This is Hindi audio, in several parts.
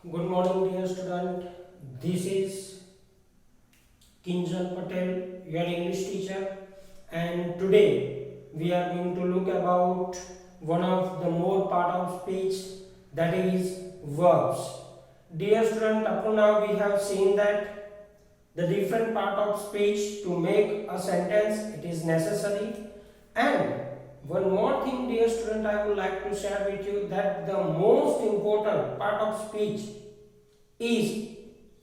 Good morning, dear student. This is Kinjan Patel, your English teacher, and today we are going to look about one of the more part of speech, that is verbs. Dear student, up to now we have seen that the different part of speech to make a sentence it is necessary, and one more thing, dear student, I would like to share with you that the most important part of speech is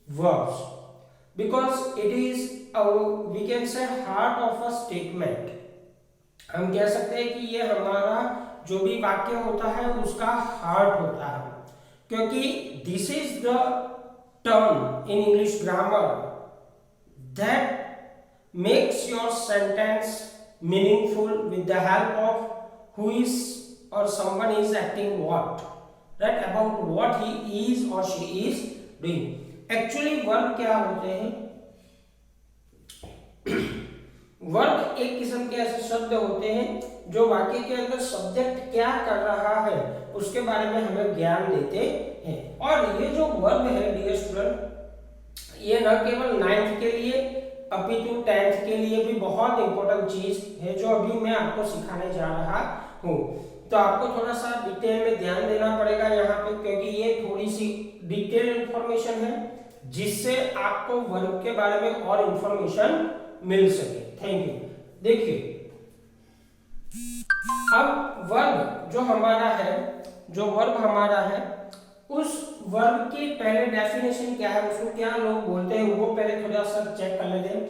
verbs, because it is we can say heart of a statement. हम कह सकते हैं कि ये हमारा जो भी वाक्य होता है उसका हार्ट होता है, क्योंकि this is the term in English grammar that makes your sentence meaningful with the help of who is or someone is acting what, right, about what he is or she is doing. Actually verb क्या होते हैं? वर्ब एक किस्म के ऐसे शब्द होते हैं जो वाक्य के अंदर सब्जेक्ट क्या कर रहा है उसके बारे में हमें ज्ञान देते हैं। और ये जो वर्ब है डियर स्टूडेंट, ये न केवल 9th के लिए अपितु 10th के लिए भी बहुत इंपॉर्टेंट चीज है जो अभी मैं आपको सिखाने जा रहा हूँ। तो आपको थोड़ा सा डिटेल में ध्यान देना पड़ेगा यहाँ पे, क्योंकि ये थोड़ी सी डिटेल इंफॉर्मेशन है जिससे आपको वर्ब के बारे में और इंफॉर्मेशन मिल सके। Thank you. देखिए अब वर्ब जो हमारा है उस वर्ब की पहले डेफिनेशन क्या है, उसको क्या लोग बोलते हैं वो पहले थोड़ा सा चेक कर लेते हैं।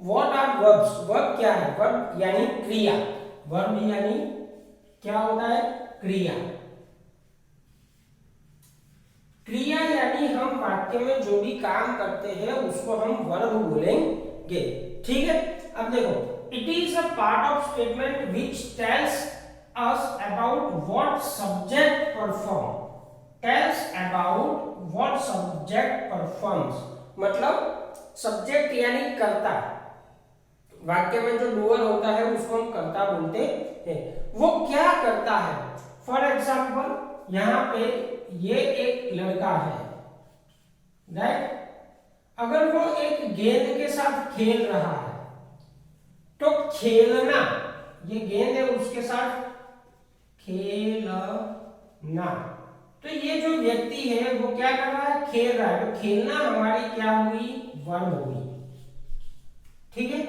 What are verbs? वर्ब क्या है? वर्ब यानी क्रिया। वर्ब यानी क्या होता है? क्रिया। क्रिया यानी हम वाक्य में जो भी काम करते हैं उसको हम वर्ब बोलेंगे, ठीक है। अब देखो, it is a part of statement which tells us about what subject perform. tells about what subject performs, मतलब सब्जेक्ट यानी कर्ता, वाक्य में जो डूअर होता है उसको हम कर्ता बोलते हैं। वो क्या करता है? फॉर एग्जाम्पल यहाँ पे ये एक लड़का है, राइट। अगर वो एक गेंद के साथ खेल रहा है तो खेलना, ये गेंद है उसके साथ खेलना, तो ये जो व्यक्ति है वो क्या कर रहा है? खेल रहा है। तो खेलना हमारी क्या हुई? वर्ब हुई, ठीक है।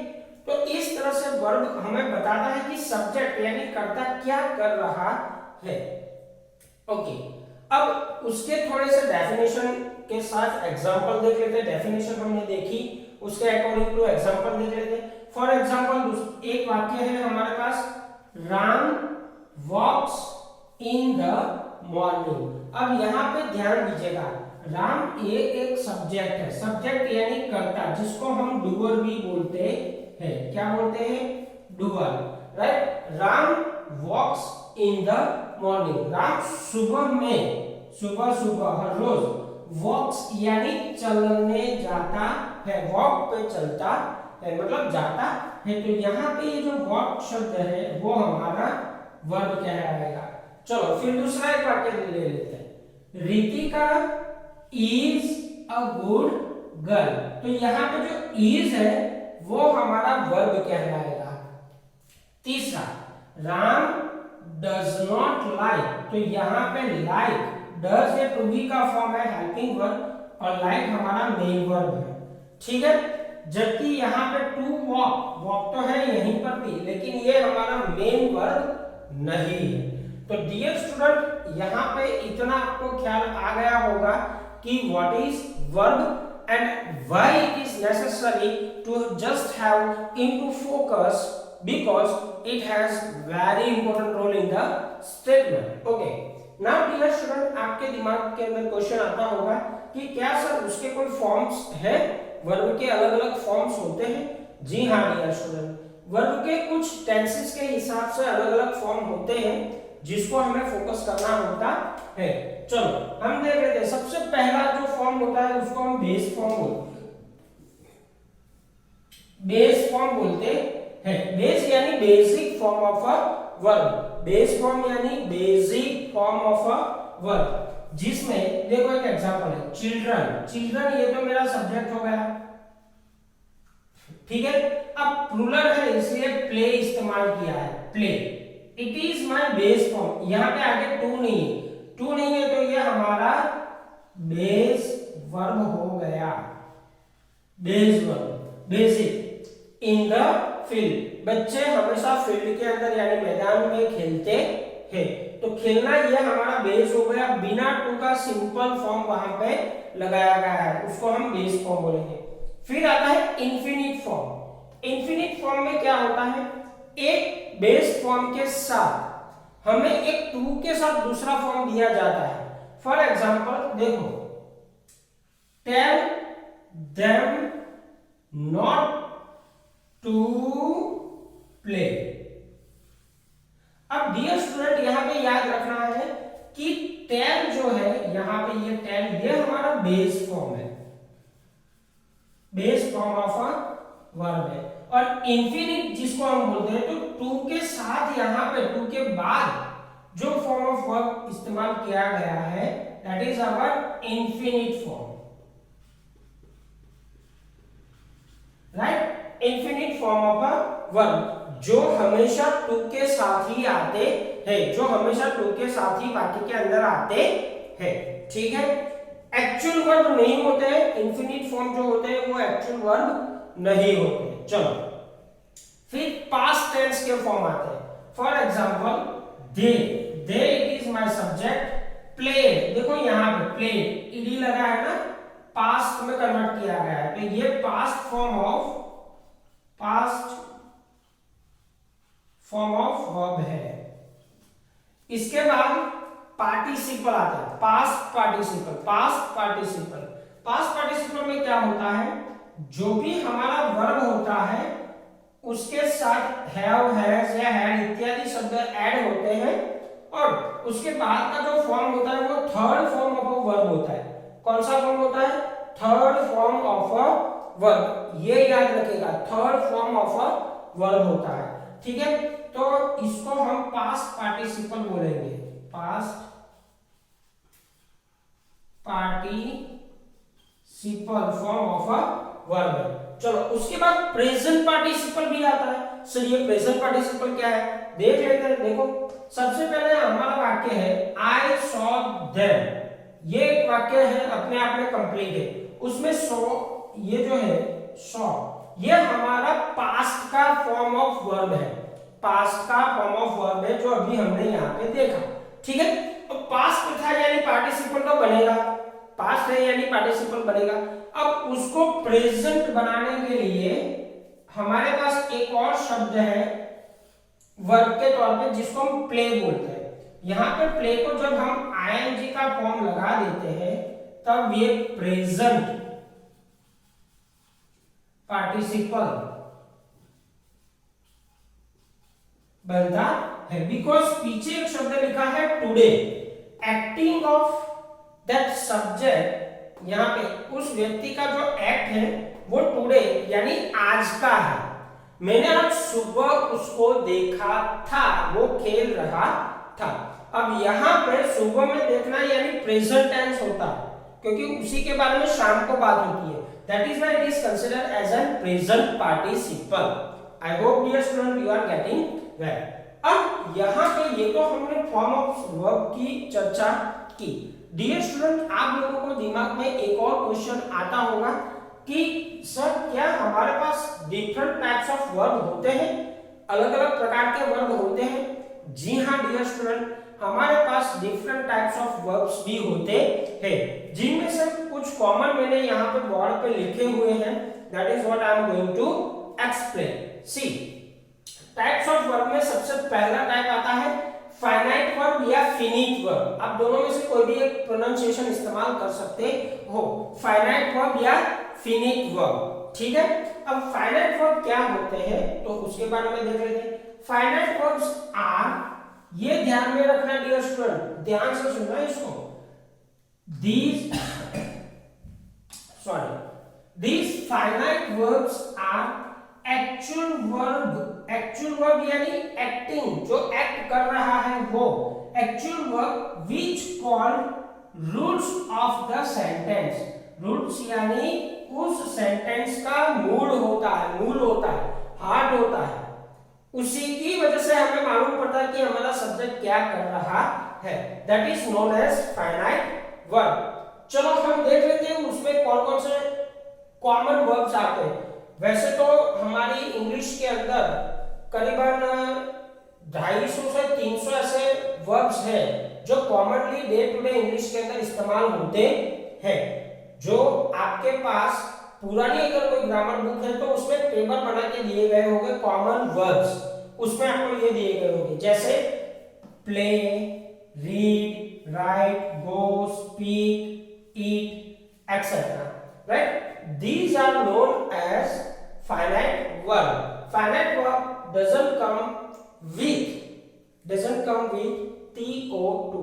तो इस तरह से वर्ब हमें बताता है कि सब्जेक्ट यानी कर्ता क्या कर रहा है। ओके, अब उसके थोड़े से डेफिनेशन के साथ एग्जांपल देख लेते हैं। डेफिनेशन हमने देखी, उसके अकॉर्डिंग टू एग्जांपल देख लेते हैं। फॉर एग्जांपल एक वाक्य है हमारे पास, Ram walks in the morning. अब यहाँ पे ध्यान दीजिएगा, राम ये एक सब्जेक्ट है, सब्जेक्ट यानी कर्ता, जिसको हम डूअर भी बोलते हैं। क्या बोलते हैं? Doer, right. Ram walks in the morning, Ram सुबह में, सुबह हर रोज वॉक्स यानी चलने जाता है, वॉक पे चलता है, मतलब जाता है। तो यहाँ पे ये जो वॉक शब्द है वो हमारा वर्ब कहलाएगा। चलो फिर दूसरा एक वाक्य ले लेते हैं, Ritika is a good girl. तो यहाँ पे जो इज है वो हमारा वर्ब कहलाएगा। तीसरा, राम डज नॉट लाइक। तो यहाँ पे लाइक, डज ये टू बी का फॉर्म है, हेल्पिंग वर्ब, और लाइक हमारा मेन वर्ब है, ठीक है। जबकि यहाँ पे टू वॉक, वॉक तो है यहीं पर भी, लेकिन ये हमारा मेन वर्ब नहीं है। तो डियर स्टूडेंट, यहाँ पे इतना आपको ख्याल आ गया होगा कि what is verb and why it is necessary to just have into focus, because it has very important role in the statement. Okay, now dear student, आपके दिमाग के अंदर क्वेश्चन आता होगा कि क्या सर उसके कोई फॉर्म्स है? वर्ब के अलग अलग फॉर्म्स होते हैं। जी हाँ डियर स्टूडेंट, वर्ब के कुछ टेंसेस के हिसाब से अलग अलग फॉर्म होते हैं जिसको हमें फोकस करना होता है। चलो हम देख लेते हैं। सबसे पहला जो फॉर्म होता है उसको हम बेस फॉर्म बोलते हैं। बेस फॉर्म बोलते हैं। बेस यानी basic form of a verb. Base form यानी basic form of a verb. जिसमें देखो एक एग्जांपल है चिल्ड्रन, चिल्ड्रन ये तो मेरा सब्जेक्ट हो गया, ठीक है। अब प्लूरल है इसलिए प्ले इस्तेमाल किया है, play. It is my base form, यहाँ पे आगे टू नहीं है, टू नहीं है तो ये हमारा बेस वर्ब हो गया, base verb, basic. In the field, बच्चे हमेशा फील्ड के अंदर यानी मैदान में खेलते हैं, तो खेलना ये हमारा बेस हो गया, बिना टू का सिंपल फॉर्म वहां पे लगाया गया है, उसको हम बेस फॉर्म बोलेंगे। फिर आता है इन्फिनिट फॉर्म। इन्फिनिट फॉर्म में क्या होता है, एक बेस फॉर्म के साथ हमें एक टू के साथ दूसरा फॉर्म दिया जाता है। फॉर एग्जांपल देखो, tell them not to play. अब डियर स्टूडेंट यहां पे याद रखना है कि टेल जो है, यहां पे ये टेल ये हमारा बेस फॉर्म है, base form of a verb है। और इन्फिनिट जिसको हम बोलते हैं, तो टू के साथ यहां पे टू के बाद जो फॉर्म ऑफ वर्ब इस्तेमाल किया गया है that is our infinite form, right. Infinite form of a verb जो हमेशा टू के साथ ही आते हैं, जो हमेशा टू के साथ ही वाक्य के अंदर आते हैं, ठीक है। एक्चुअल वर्ब नहीं होते हैं, इन्फिनिट फॉर्म जो होते हैं वो एक्चुअल वर्ब नहीं होते। चलो फिर पास्ट टेंस के फॉर्म आते हैं। For example they, they it is my subject, play, देखो यहां पे प्ले ईडी लगा है ना, पास्ट में कन्वर्ट किया गया है, तो ये पास्ट फॉर्म ऑफ वर्ब है। इसके बाद पार्टिसिपल आता है, past participle. Past participle, past participle में क्या होता है, जो भी हमारा वर्ब होता है उसके साथ हैव, हैज या हैड इत्यादि शब्द ऐड होते हैं, और उसके बाद का जो फॉर्म होता है वो third form of a verb होता है। कौन सा फॉर्म होता है, third form of a verb, ये याद रखिएगा, third form of a verb होता है, ठीक है। तो इसको हम पास्ट पार्टिसिपल बोलेंगे, past participle form of a verb. चलो उसके बाद प्रेजेंट पार्टिसिपल भी आता है। सर ये प्रेजेंट पार्टिसिपल क्या है, देख लेते हैं। देखो सबसे पहले हमारा वाक्य है आई सॉ देम, ये एक वाक्य है अपने आप में कंप्लीट है, उसमें सॉ ये जो है सॉ ये हमारा पास्ट का फॉर्म ऑफ वर्ब है, पास्ट का फॉर्म ऑफ वर्ब है जो अभी हमने यहाँ पे देखा, ठीक है। तो पास्ट में था यानी पार्टिसिपल तो बनेगा, पास्ट है यानी पार्टिसिपल बनेगा। अब उसको प्रेजेंट बनाने के लिए हमारे पास एक और शब्द है वर्ब के तौर पे जिसको हम प्ले बोलते हैं। यहाँ पे प्ले को जब हम आईएनजी का फॉर्म लगा देते हैं तब ये प्रेजेंट पार्टिसिपल बनता है, बिकॉज पीछे एक शब्द लिखा है today, acting of that subject, यहाँ पे उस व्यक्ति का जो एक्ट है वो टुडे यानी आज का है। मैंने आज सुबह उसको देखा था, वो खेल रहा था। अब यहाँ पे सुबह में देखना यानी प्रेजेंट टेंस होता है, क्योंकि उसी के बारे में शाम को बात होती है, that is why it is considered as an present participle. I hope dear student you are getting well. अब यहाँ पे ये तो हमने फॉर्म ऑफ वर्ब की चर्चा की। डियर स्टूडेंट आप लोगों को दिमाग में एक और क्वेश्चन आता होगा कि सर क्या हमारे पास डिफरेंट टाइप्स ऑफ वर्ब होते हैं, अलग अलग प्रकार के वर्ब होते हैं? जी हाँ डियर स्टूडेंट, हमारे पास डिफरेंट टाइप्स ऑफ वर्ब्स भी होते हैं, जिनमें से कुछ कॉमन मैंने यहाँ पे बोर्ड पे लिखे हुए हैं, that is what I am going to explain. See types of verb में सबसे पहला टाइप आता है फाइनाइट वर्ब या फिनिट वर्ब। आप दोनों में से कोई भी एक प्रोनाउंसिएशन इस्तेमाल कर सकते हो, फाइनाइट वर्ब या फिनिट वर्ब, ठीक है। अब फाइनाइट वर्ब क्या होते हैं तो उसके बारे में देख लेते हैं। फाइनाइट वर्ब्स आर, ये ध्यान में रखना डियर स्टूडेंट, ध्यान से सुनना इसको, these finite verbs are actual verb यानी एक्टिंग, जो एक्ट कर रहा है वो, actual verb which called roots of the sentence, roots यानी उस सेंटेंस का मूल होता है, हार्ट होता है, उसी की वजह से हमें मालूम पड़ता है कि हमारा सब्जेक्ट क्या कर रहा है, that is known as finite verb. चलो हम देख लेते हैं उसमें कौन कौन से कॉमन वर्ब्स आते हैं। वैसे तो हमारी इंग्लिश के अंदर करीबन 250 से 300 ऐसे वर्ब्स हैं जो commonly day to day English के अंदर इस्तेमाल होते हैं। जो आपके पास पुरानी अगर कोई ग्रामर बुक है तो उसमें टेबल बना के दिए गए होंगे कॉमन वर्ब्स, उसमें आपको ये दिए गए होंगे जैसे play, read, right, go, speak, eat, etc. Right? These are known as finite verb. Finite verb doesn't come with TO2.